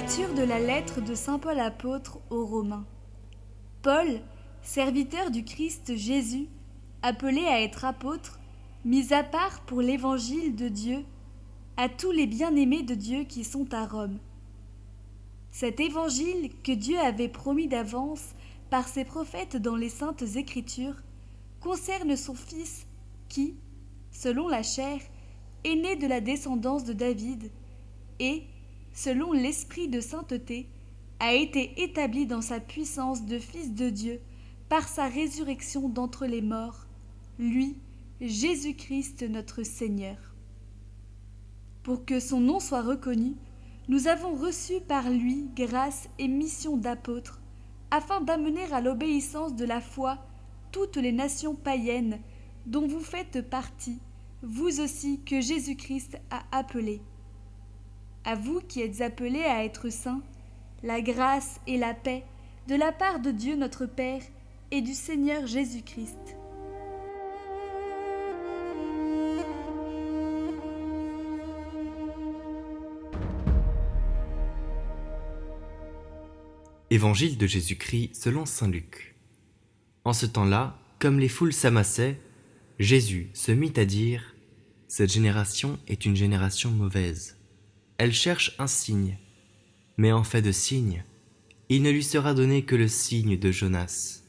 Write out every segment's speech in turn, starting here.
Lecture de la lettre de saint Paul apôtre aux Romains. Paul, serviteur du Christ Jésus, appelé à être apôtre, mis à part pour l'évangile de Dieu, à tous les bien-aimés de Dieu qui sont à Rome. Cet évangile que Dieu avait promis d'avance par ses prophètes dans les saintes Écritures concerne son Fils qui, selon la chair, est né de la descendance de David et, selon l'esprit de sainteté, a été établi dans sa puissance de Fils de Dieu par sa résurrection d'entre les morts, lui, Jésus-Christ notre Seigneur. Pour que son nom soit reconnu, nous avons reçu par lui grâce et mission d'apôtres, afin d'amener à l'obéissance de la foi toutes les nations païennes dont vous faites partie, vous aussi que Jésus-Christ a appelés. À vous qui êtes appelés à être saints, la grâce et la paix de la part de Dieu notre Père et du Seigneur Jésus-Christ. Évangile de Jésus-Christ selon saint Luc. En ce temps-là, comme les foules s'amassaient, Jésus se mit à dire : « Cette génération est une génération mauvaise. Elle cherche un signe, mais en fait de signe, il ne lui sera donné que le signe de Jonas.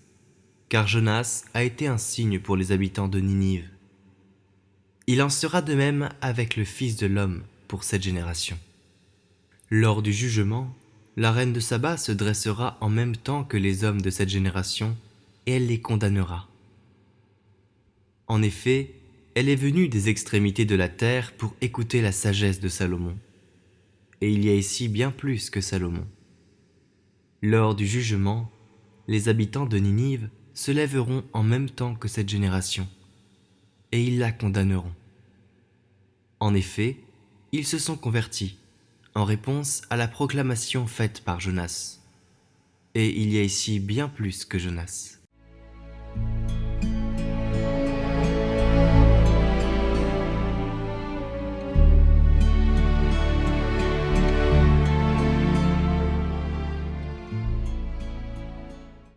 Car Jonas a été un signe pour les habitants de Ninive. Il en sera de même avec le Fils de l'homme pour cette génération. Lors du jugement, la reine de Saba se dressera en même temps que les hommes de cette génération, et elle les condamnera. En effet, elle est venue des extrémités de la terre pour écouter la sagesse de Salomon. Et il y a ici bien plus que Salomon. Lors du jugement, les habitants de Ninive se lèveront en même temps que cette génération, et ils la condamneront. En effet, ils se sont convertis, en réponse à la proclamation faite par Jonas. Et il y a ici bien plus que Jonas.